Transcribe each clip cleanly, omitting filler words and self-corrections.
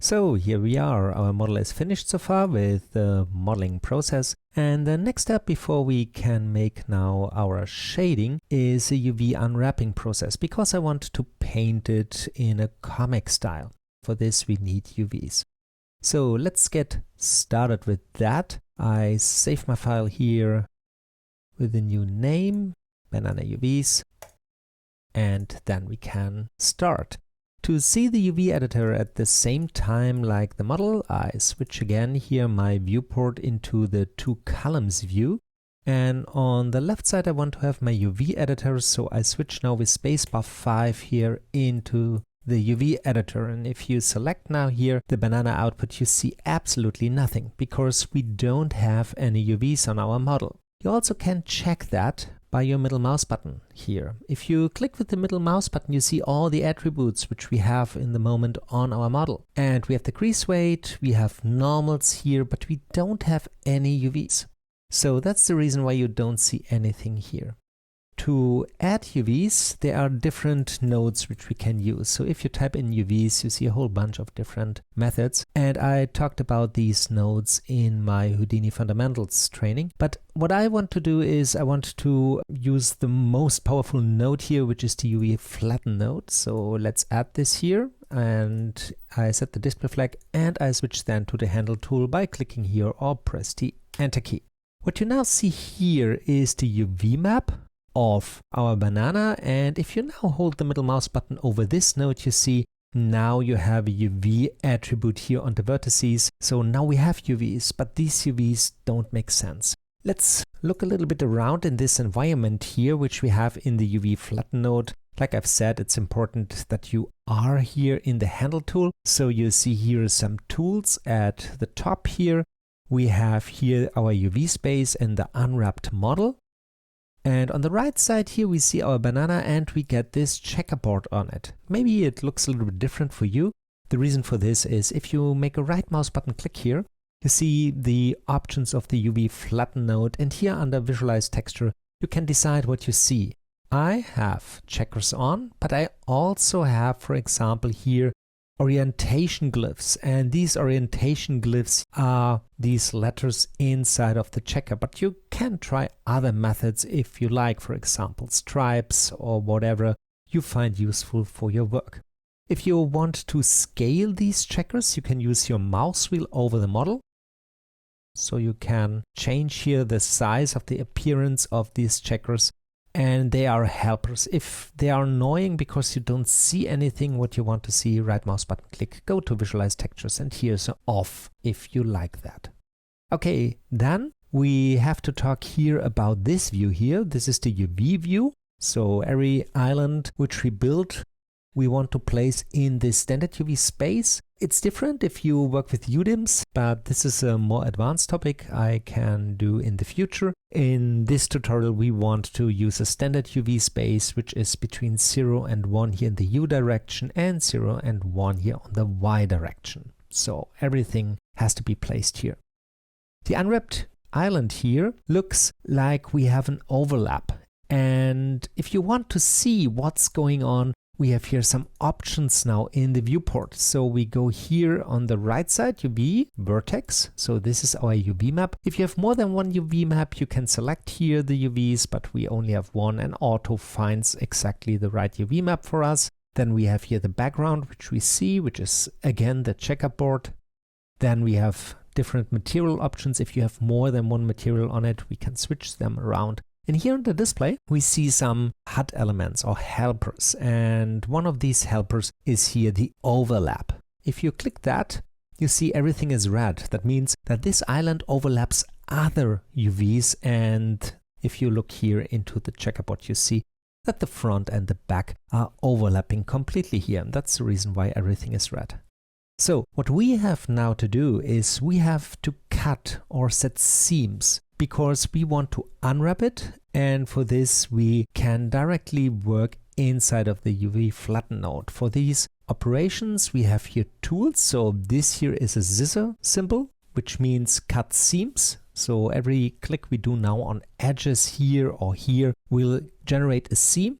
So here we are, our model is finished so far with the modeling process, and the next step before we can make now our shading is a UV unwrapping process, because I want to paint it in a comic style. For this we need UVs. So let's get started with that. I save my file here with a new name, Banana UVs, and then we can start. To see the UV editor at the same time like the model, I switch again here my viewport into the two columns view. And on the left side I want to have my UV editor, so I switch now with spacebar 5 here into the UV editor. And if you select now here the banana output, you see absolutely nothing, because we don't have any UVs on our model. You also can check that by your middle mouse button here. If you click with the middle mouse button, you see all the attributes which we have in the moment on our model. And we have the crease weight, we have normals here, but we don't have any UVs. So that's the reason why you don't see anything here. To add UVs, there are different nodes which we can use. So if you type in UVs, you see a whole bunch of different methods. And I talked about these nodes in my Houdini fundamentals training. But what I want to do is I want to use the most powerful node here, which is the UV Flatten Node. So let's add this here. And I set the display flag and I switch then to the handle tool by clicking here or press the Enter key. What you now see here is the UV map of our banana, and if you now hold the middle mouse button over this node, you see now you have a UV attribute here on the vertices. So now we have UVs, but these UVs don't make sense. Let's look a little bit around in this environment here, which we have in the UV Flatten Node. Like I've said, it's important that you are here in the handle tool. So you see here some tools at the top here. We have here our UV space and the unwrapped model. And on the right side here we see our banana and we get this checkerboard on it. Maybe it looks a little bit different for you. The reason for this is if you make a right mouse button click here, you see the options of the UV Flatten Node, and here under Visualize Texture you can decide what you see. I have checkers on, but I also have, for example, here orientation glyphs, and these orientation glyphs are these letters inside of the checker, but you can try other methods if you like, for example stripes or whatever you find useful for your work. If you want to scale these checkers, you can use your mouse wheel over the model, so you can change here the size of the appearance of these checkers. And they are helpers. If they are annoying because you don't see anything what you want to see, right mouse button click, go to Visualize Textures, and here's an off if you like that. Okay, then we have to talk here about this view here. This is the UV view. So every island which we build, we want to place in this standard UV space. It's different if you work with UDIMs, but this is a more advanced topic I can do in the future. In this tutorial, we want to use a standard UV space, which is between 0 and 1 here in the U direction and 0 and 1 here on the Y direction. So everything has to be placed here. The unwrapped island here looks like we have an overlap. And if you want to see what's going on, we have here some options now in the viewport. So we go here on the right side, UV vertex. So this is our UV map. If you have more than one UV map, you can select here the UVs, but we only have one, and auto finds exactly the right UV map for us. Then we have here the background, which we see, which is again the checkerboard. Then we have different material options. If you have more than one material on it, we can switch them around. And here on the display, we see some HUD elements or helpers. And one of these helpers is here the overlap. If you click that, you see everything is red. That means that this island overlaps other UVs. And if you look here into the checkerboard, you see that the front and the back are overlapping completely here. And that's the reason why everything is red. So what we have now to do is we have to cut or set seams, because we want to unwrap it, and for this we can directly work inside of the UV Flatten Node. For these operations we have here tools. So this here is a scissor symbol, which means cut seams. So every click we do now on edges here or here will generate a seam.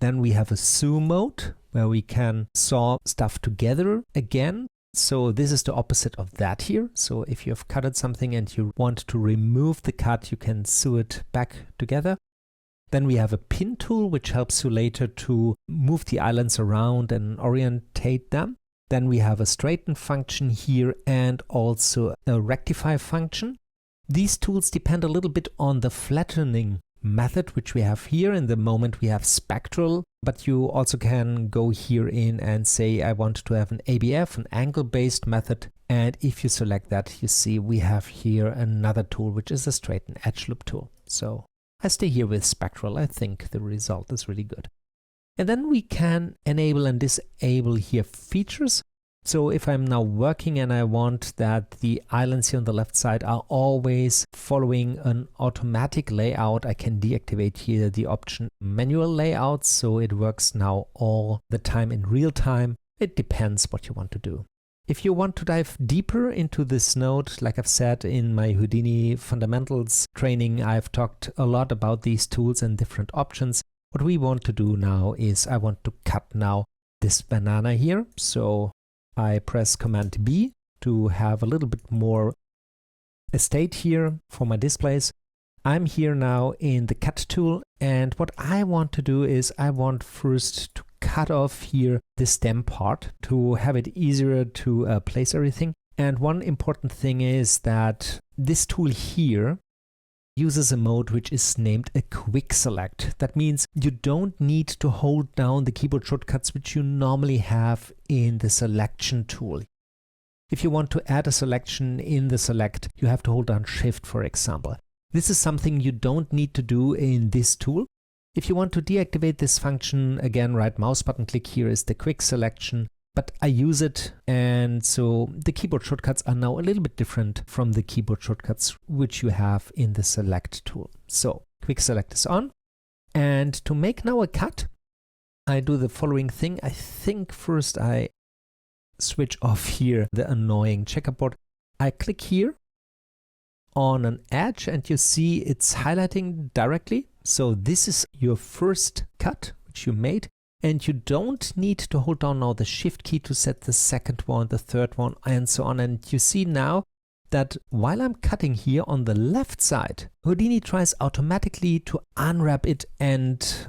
Then we have a saw mode where we can saw stuff together again. So this is the opposite of that here. So if you have cutted something and you want to remove the cut, you can sew it back together. Then we have a pin tool, which helps you later to move the islands around and orientate them. Then we have a straighten function here and also a rectify function. These tools depend a little bit on the flattening method, which we have here. In the moment we have spectral, but you also can go here in and say, I want to have an ABF, an angle-based method. And if you select that, you see we have here another tool, which is a straighten edge loop tool. So I stay here with spectral. I think the result is really good. And then we can enable and disable here features. So if I'm now working and I want that the islands here on the left side are always following an automatic layout, I can deactivate here the option manual layout. So it works now all the time in real time. It depends what you want to do. If you want to dive deeper into this node, like I've said in my Houdini fundamentals training, I've talked a lot about these tools and different options. What we want to do now is I want to cut now this banana here. So I press Command B to have a little bit more estate here for my displays. I'm here now in the cut tool, and what I want to do is I want first to cut off here the stem part to have it easier to place everything. And one important thing is that this tool here uses a mode which is named a quick select. That means you don't need to hold down the keyboard shortcuts which you normally have in the selection tool. If you want to add a selection in the select, you have to hold down Shift, for example. This is something you don't need to do in this tool. If you want to deactivate this function, again, right mouse button click here is the quick selection. But I use it, and so the keyboard shortcuts are now a little bit different from the keyboard shortcuts which you have in the select tool. So quick select is on, and to make now a cut, I do the following thing. I think first I switch off here the annoying checkerboard. I click here on an edge and you see it's highlighting directly. So this is your first cut which you made. And you don't need to hold down now the Shift key to set the second one, the third one, and so on. And you see now that while I'm cutting here on the left side, Houdini tries automatically to unwrap it and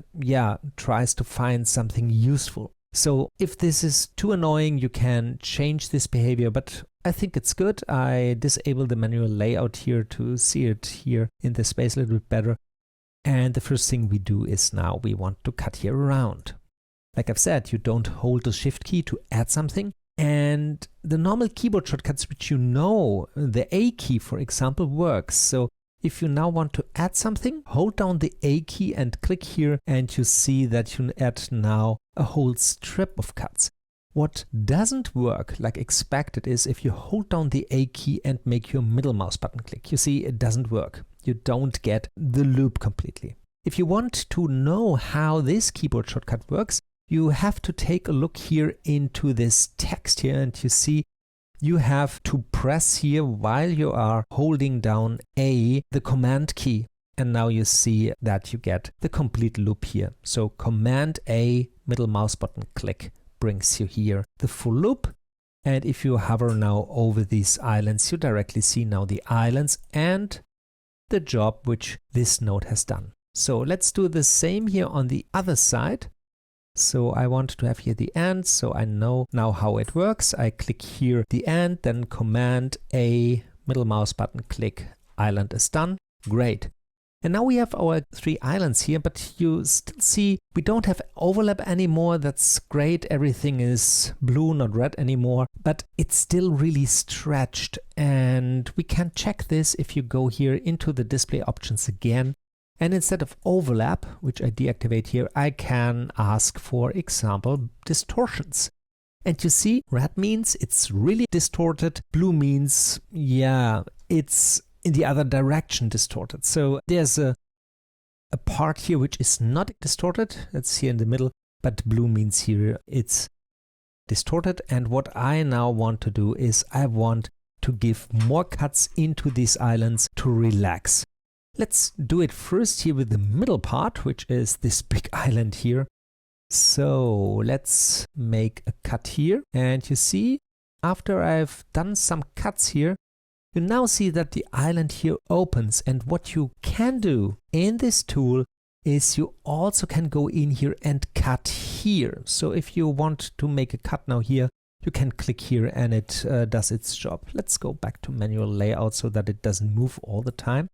tries to find something useful. So if this is too annoying, you can change this behavior, but I think it's good. I disable the manual layout here to see it here in the space a little bit better. And the first thing we do is now we want to cut here around. Like I've said, you don't hold the Shift key to add something. And the normal keyboard shortcuts, which you know, the A key, for example, works. So if you now want to add something, hold down the A key and click here, and you see that you add now a whole strip of cuts. What doesn't work like expected is if you hold down the A key and make your middle mouse button click. You see, it doesn't work. You don't get the loop completely. If you want to know how this keyboard shortcut works, you have to take a look here into this text here, and you see you have to press here while you are holding down A, the command key. And now you see that you get the complete loop here. So Command A, middle mouse button click brings you here the full loop. And if you hover now over these islands, you directly see now the islands and the job which this node has done. So let's do the same here on the other side. So I want to have here the end, so I know now how it works. I click here the end, then Command A, middle mouse button click, island is done. Great. And now we have our 3 islands here, but you still see we don't have overlap anymore. That's great. Everything is blue, not red anymore, but it's still really stretched. And we can check this if you go here into the display options again. And instead of overlap, which I deactivate here, I can ask, for example, distortions. And you see, red means it's really distorted. Blue means, it's in the other direction distorted. So there's a part here which is not distorted. That's here in the middle, but blue means here it's distorted. And what I now want to do is I want to give more cuts into these islands to relax. Let's do it first here with the middle part, which is this big island here. So let's make a cut here. And you see, after I've done some cuts here, you now see that the island here opens, and what you can do in this tool is you also can go in here and cut here. So if you want to make a cut now here, you can click here and it does its job. Let's go back to manual layout so that it doesn't move all the time.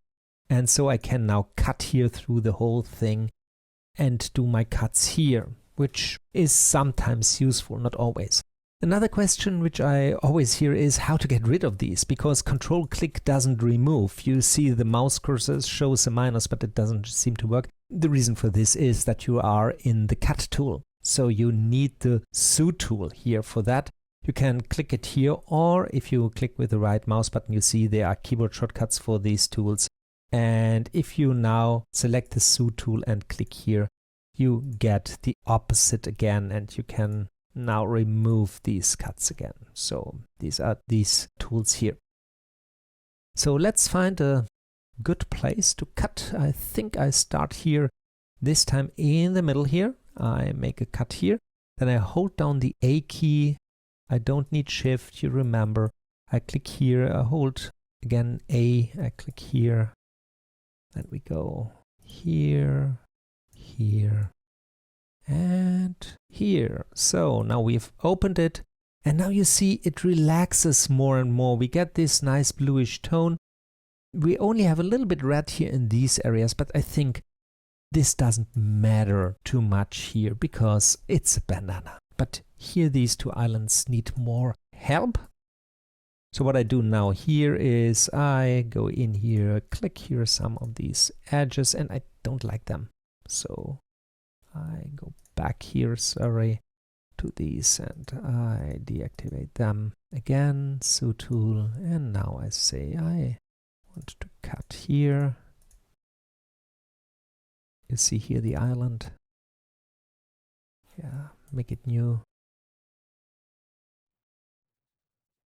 And so I can now cut here through the whole thing and do my cuts here, which is sometimes useful, not always. Another question which I always hear is how to get rid of these, because control click doesn't remove. You see the mouse cursor shows a minus, but it doesn't seem to work. The reason for this is that you are in the cut tool. So you need the Sue tool here for that. You can click it here, or if you click with the right mouse button, you see there are keyboard shortcuts for these tools. And if you now select the Sue tool and click here, you get the opposite again, and you can now remove these cuts again. So these are these tools here. So let's find a good place to cut. I think I start here, this time in the middle here. I make a cut here, then I hold down the A key. I don't need shift, you remember. I click here, I hold again A, I click here. Then we go here, here, and here. So now we've opened it, and now you see it relaxes more and more. We get this nice bluish tone. We only have a little bit red here in these areas, but I think this doesn't matter too much here because it's a banana. But here these two islands need more help. So what I do now here is I go in here, click here some of these edges, and I don't like them. So I go back here, sorry, to these, and I deactivate them again, Sue tool, and now I say I want to cut here. You see here the island. Yeah, make it new.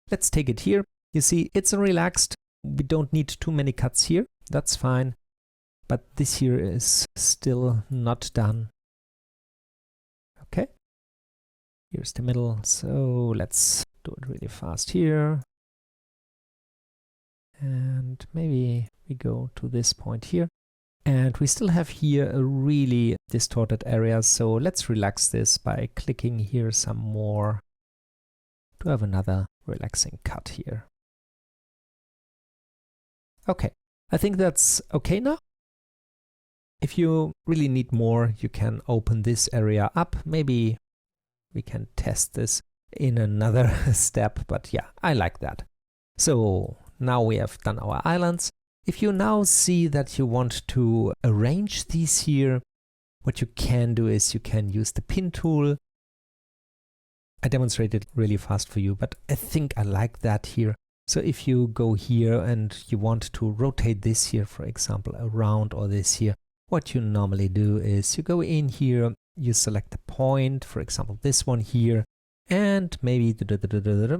Let's take it here. You see, it's relaxed. We don't need too many cuts here. That's fine. But this here is still not done. Okay. Here's the middle. So let's do it really fast here. And maybe we go to this point here. And we still have here a really distorted area. So let's relax this by clicking here some more to have another relaxing cut here. Okay, I think that's okay now. If you really need more, you can open this area up. Maybe we can test this in another step, but yeah, I like that. So now we have done our islands. If you now see that you want to arrange these here, what you can do is you can use the pin tool. I demonstrated really fast for you, but I think I like that here. So if you go here and you want to rotate this here, for example, around, or this here, what you normally do is you go in here, you select a point, for example, this one here, and maybe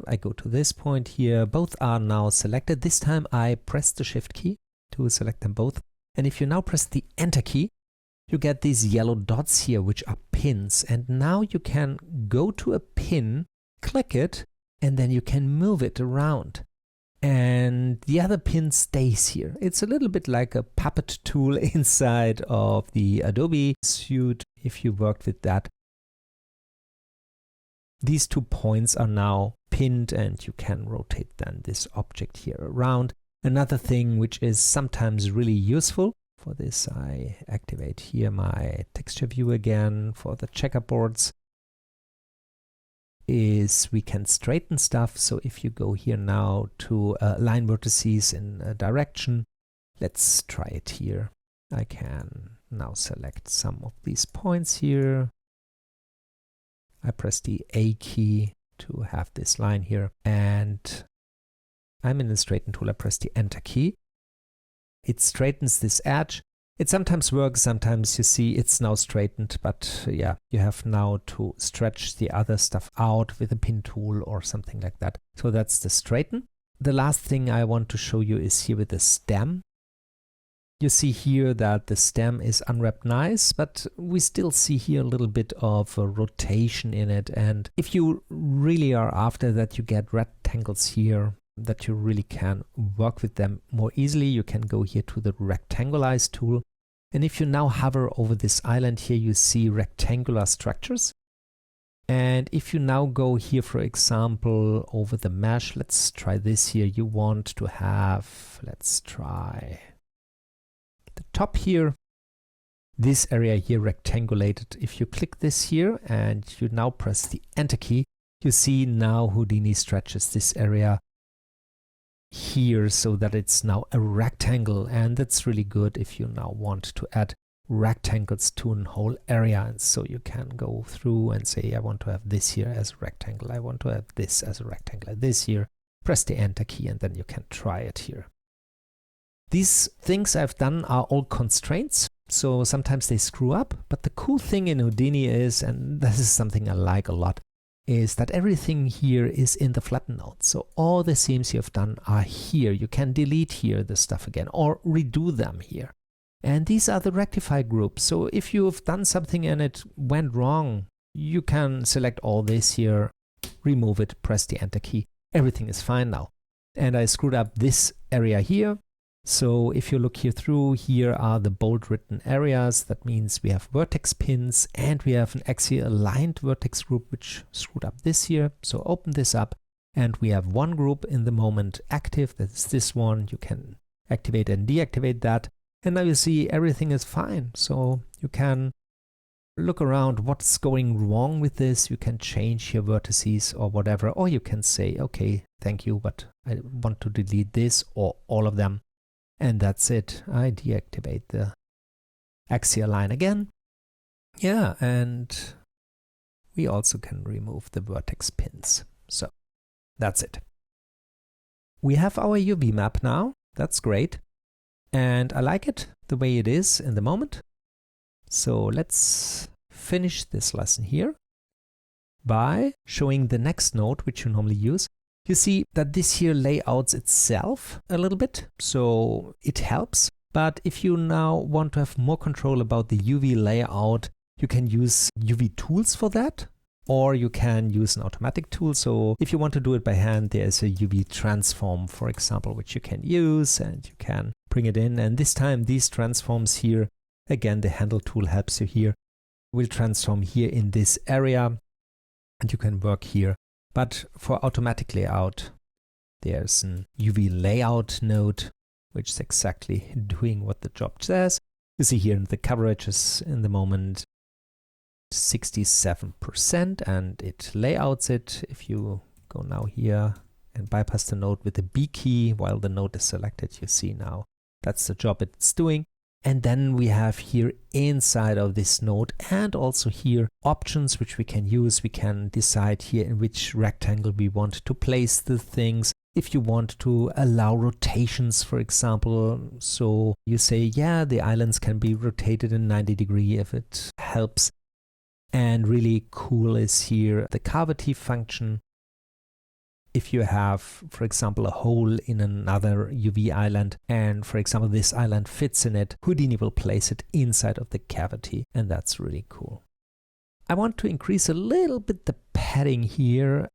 I go to this point here. Both are now selected. This time I press the shift key to select them both. And if you now press the enter key, you get these yellow dots here, which are pins. And now you can go to a pin, click it, and then you can move it around. And the other pin stays here. It's a little bit like a puppet tool inside of the Adobe suite, if you worked with that. These 2 points are now pinned, and you can rotate then this object here around. Another thing which is sometimes really useful, for this I activate here my texture view again for the checkerboards, is we can straighten stuff. So if you go here now to line vertices in a direction, let's try it here. I can now select some of these points here. I press the A key to have this line here, and I'm in the straighten tool. I press the enter key. It straightens this edge. It sometimes works, sometimes you see it's now straightened, but yeah, you have now to stretch the other stuff out with a pin tool or something like that. So that's the straighten. The last thing I want to show you is here with the stem. You see here that the stem is unwrapped nice, but we still see here a little bit of a rotation in it. And if you really are after that, you get rectangles here that you really can work with them more easily. You can go here to the rectangulize tool. And if you now hover over this island here, you see rectangular structures. And if you now go here, for example, over the mesh, let's try this here. You want to have, let's try the top here, this area here rectangulated. If you click this here and you now press the Enter key, you see now Houdini stretches this area here so that it's now a rectangle, and that's really good if you now want to add rectangles to a whole area. And so you can go through and say, I want to have this here as a rectangle, I want to have this as a rectangle, this here, press the Enter key, and then you can try it here. These things I've done are all constraints, so sometimes they screw up, but the cool thing in Houdini is, and this is something I like a lot, is that everything here is in the Flatten Node. So all the seams you've done are here. You can delete here the stuff again or redo them here. And these are the Rectify groups. So if you've done something and it went wrong, you can select all this here, remove it, press the Enter key. Everything is fine now. And I screwed up this area here. So if you look here through, here are the bold written areas. That means we have vertex pins and we have an axial aligned vertex group which screwed up this here. So open this up and we have one group in the moment active. That's this one. You can activate and deactivate that. And now you see everything is fine. So you can look around what's going wrong with this. You can change your vertices or whatever, or you can say, okay, thank you, but I want to delete this or all of them. And that's it. I deactivate the axial line again. Yeah, and we also can remove the vertex pins. So that's it. We have our UV map now. That's great. And I like it the way it is in the moment. So let's finish this lesson here by showing the next node, which you normally use. You see that this here layouts itself a little bit, so it helps. But if you now want to have more control about the UV layout, you can use UV tools for that, or you can use an automatic tool. So if you want to do it by hand, there's a UV transform, for example, which you can use, and you can bring it in. And this time, these transforms here, again, the handle tool helps you here, will transform here in this area, and you can work here. But for automatic layout, there's an UV layout node, which is exactly doing what the job says. You see here the coverage is in the moment 67%, and it layouts it. If you go now here and bypass the node with the B key while the node is selected, you see now that's the job it's doing. And then we have here inside of this node and also here options which we can use. We can decide here in which rectangle we want to place the things. If you want to allow rotations, for example, so you say, yeah, the islands can be rotated in 90 degrees if it helps. And really cool is here the cavity function. If you have, for example, a hole in another UV island, and for example, this island fits in it, Houdini will place it inside of the cavity, and that's really cool. I want to increase a little bit the padding here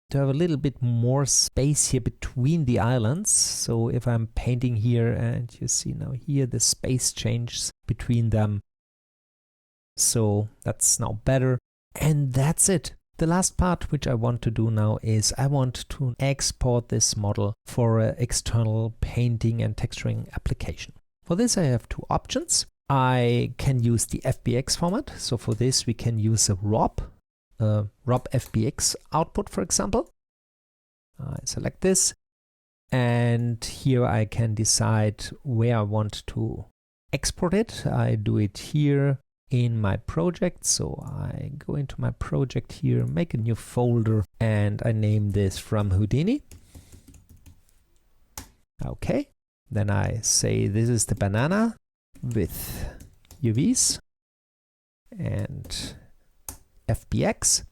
to have a little bit more space here between the islands. So if I'm painting here, and you see now here the space changes between them. So that's now better. And that's it. The last part which I want to do now is I want to export this model for an external painting and texturing application. For this I have two options. I can use the FBX format. So for this we can use a ROP FBX output, for example. I select this, and here I can decide where I want to export it. I do it here in my project. So I go into my project here, make a new folder, and I name this from Houdini. Okay, then I say this is the banana with UVs and FBX.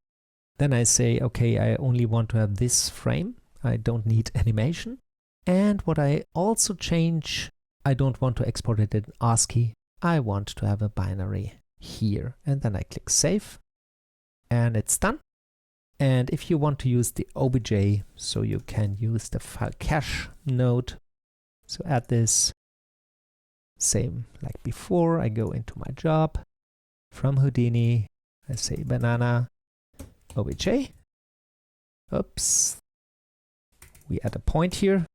Then I say, okay, I only want to have this frame. I don't need animation. And what I also change I don't want to export it in ASCII. I want to have a binary here. And then I click Save. And it's done. And if you want to use the OBJ, so you can use the file cache node. So add this. Same like before. I go into my job. From Houdini, I say banana OBJ. Oops. We add a point here.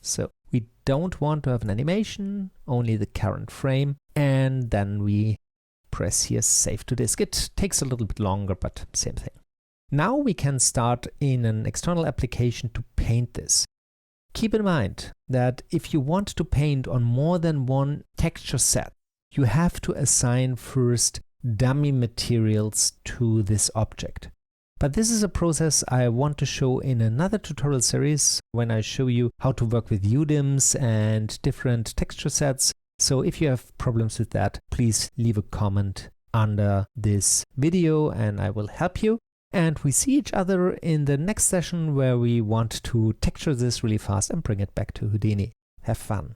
So we don't want to have an animation, only the current frame. And then we press here Save to Disk. It takes a little bit longer, but same thing. Now we can start in an external application to paint this. Keep in mind that if you want to paint on more than one texture set, you have to assign first dummy materials to this object. But this is a process I want to show in another tutorial series when I show you how to work with UDIMs and different texture sets. So if you have problems with that, please leave a comment under this video and I will help you. And we see each other in the next session where we want to texture this really fast and bring it back to Houdini. Have fun!